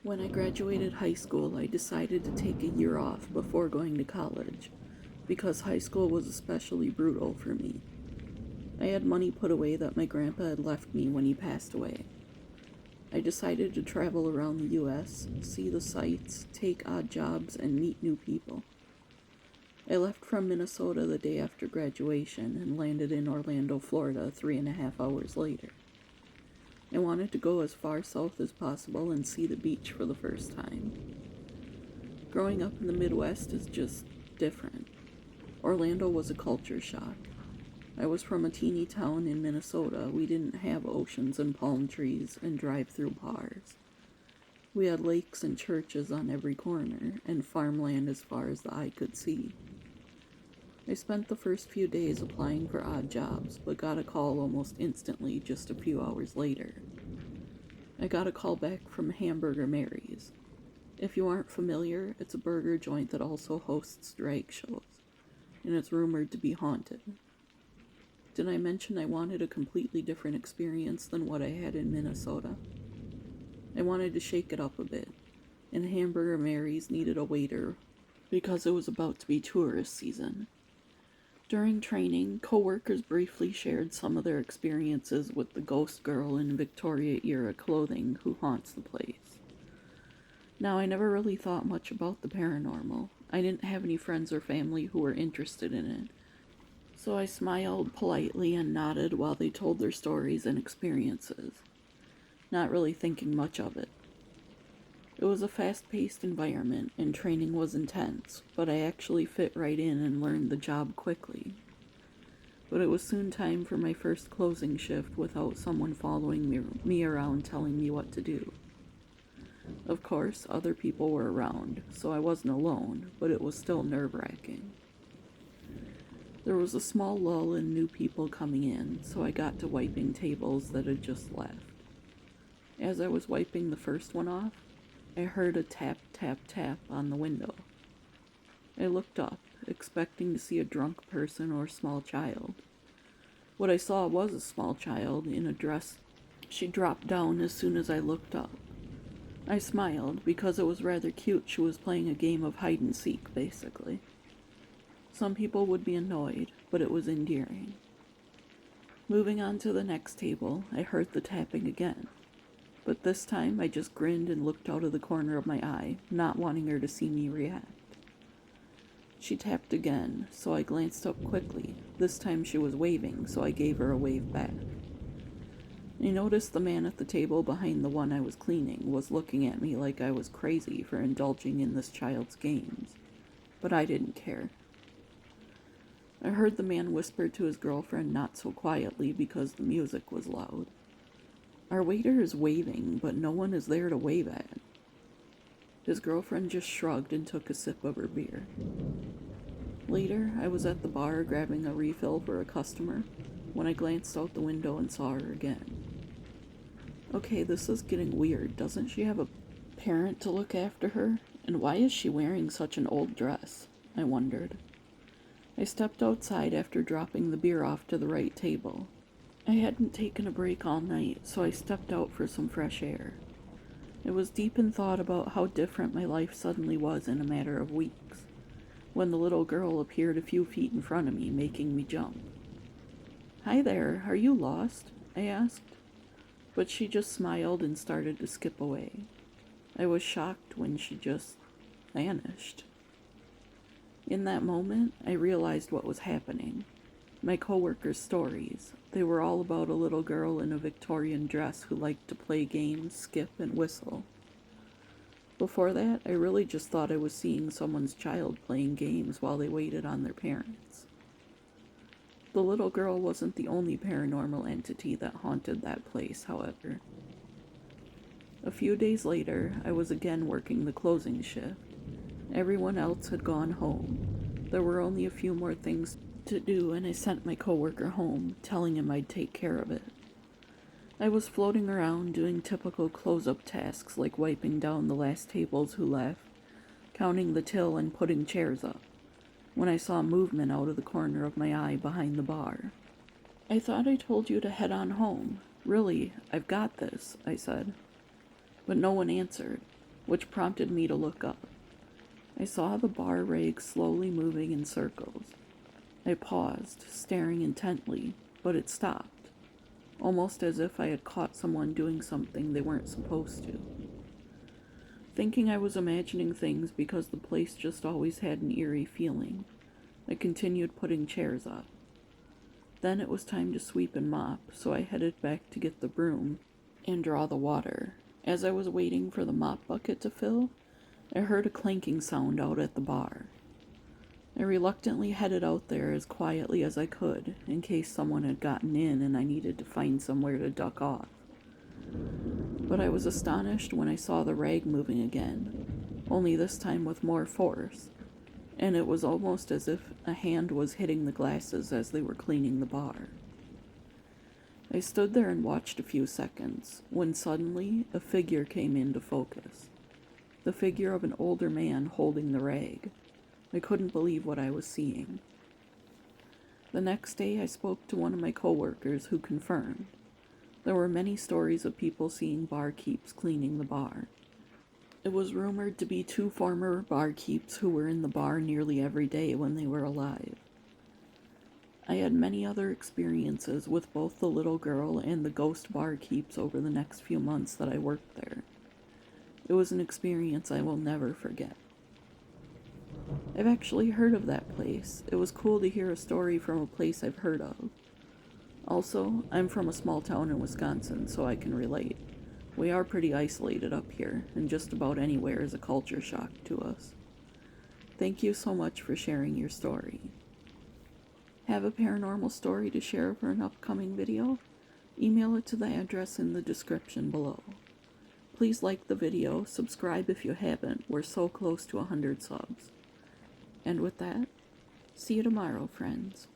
When I graduated high school, I decided to take a year off before going to college, because high school was especially brutal for me. I had money put away that my grandpa had left me when he passed away. I decided to travel around the US, see the sights, take odd jobs, and meet new people. I left from Minnesota the day after graduation and landed in Orlando, Florida 3.5 hours later. I wanted to go as far south as possible and see the beach for the first time. Growing up in the Midwest is just different. Orlando was a culture shock. I was from a teeny town in Minnesota. We didn't have oceans and palm trees and drive-through bars. We had lakes and churches on every corner, and farmland as far as the eye could see. I spent the first few days applying for odd jobs, but got a call almost instantly just a few hours later. I got a call back from Hamburger Mary's. If you aren't familiar, it's a burger joint that also hosts drag shows, and it's rumored to be haunted. Did I mention I wanted a completely different experience than what I had in Minnesota? I wanted to shake it up a bit, and Hamburger Mary's needed a waiter because it was about to be tourist season. During training, co-workers briefly shared some of their experiences with the ghost girl in Victoria-era clothing who haunts the place. Now, I never really thought much about the paranormal. I didn't have any friends or family who were interested in it, so I smiled politely and nodded while they told their stories and experiences, not really thinking much of it. It was a fast-paced environment, and training was intense, but I actually fit right in and learned the job quickly. But it was soon time for my first closing shift without someone following me around telling me what to do. Of course, other people were around, so I wasn't alone, but it was still nerve-wracking. There was a small lull in new people coming in, so I got to wiping tables that had just left. As I was wiping the first one off, I heard a tap, tap, tap on the window. I looked up, expecting to see a drunk person or small child. What I saw was a small child in a dress. She dropped down as soon as I looked up. I smiled because it was rather cute. She was playing a game of hide-and-seek, basically. Some people would be annoyed, but it was endearing. Moving on to the next table, I heard the tapping again. But this time I just grinned and looked out of the corner of my eye, not wanting her to see me react. She tapped again, so I glanced up quickly. This time she was waving, so I gave her a wave back. I noticed the man at the table behind the one I was cleaning was looking at me like I was crazy for indulging in this child's games, but I didn't care. I heard the man whisper to his girlfriend not so quietly because the music was loud. Our waiter is waving, but no one is there to wave at. His girlfriend just shrugged and took a sip of her beer. Later, I was at the bar grabbing a refill for a customer when I glanced out the window and saw her again. Okay, this is getting weird. Doesn't she have a parent to look after her? And why is she wearing such an old dress? I wondered. I stepped outside after dropping the beer off to the right table. I hadn't taken a break all night, so I stepped out for some fresh air. I was deep in thought about how different my life suddenly was in a matter of weeks, when the little girl appeared a few feet in front of me, making me jump. "Hi there, are you lost?" I asked, but she just smiled and started to skip away. I was shocked when she just vanished. In that moment, I realized what was happening. My coworkers' stories. They were all about a little girl in a Victorian dress who liked to play games, skip, and whistle. Before that, I really just thought I was seeing someone's child playing games while they waited on their parents. The little girl wasn't the only paranormal entity that haunted that place, however. A few days later, I was again working the closing shift. Everyone else had gone home. There were only a few more things to do, and I sent my coworker home, telling him I'd take care of it. I was floating around doing typical close-up tasks like wiping down the last tables who left, counting the till, and putting chairs up, when I saw movement out of the corner of my eye behind the bar. "I thought I told you to head on home. Really, I've got this," I said. But no one answered. which prompted me to look up. I saw the bar rag slowly moving in circles. I paused, staring intently, but it stopped, almost as if I had caught someone doing something they weren't supposed to. Thinking I was imagining things because the place just always had an eerie feeling, I continued putting chairs up. Then it was time to sweep and mop, so I headed back to get the broom and draw the water. As I was waiting for the mop bucket to fill, I heard a clanking sound out at the bar. I reluctantly headed out there as quietly as I could, in case someone had gotten in and I needed to find somewhere to duck off. But I was astonished when I saw the rag moving again, only this time with more force, and it was almost as if a hand was hitting the glasses as they were cleaning the bar. I stood there and watched a few seconds, when suddenly a figure came into focus. The figure of an older man holding the rag. I couldn't believe what I was seeing. The next day I spoke to one of my coworkers who confirmed. There were many stories of people seeing barkeeps cleaning the bar. It was rumored to be 2 former barkeeps who were in the bar nearly every day when they were alive. I had many other experiences with both the little girl and the ghost barkeeps over the next few months that I worked there. It was an experience I will never forget. I've actually heard of that place. It was cool to hear a story from a place I've heard of. Also, I'm from a small town in Wisconsin, so I can relate. We are pretty isolated up here, and just about anywhere is a culture shock to us. Thank you so much for sharing your story. Have a paranormal story to share for an upcoming video? Email it to the address in the description below. Please like the video, subscribe if you haven't, we're so close to 100 subs. And with that, see you tomorrow, friends.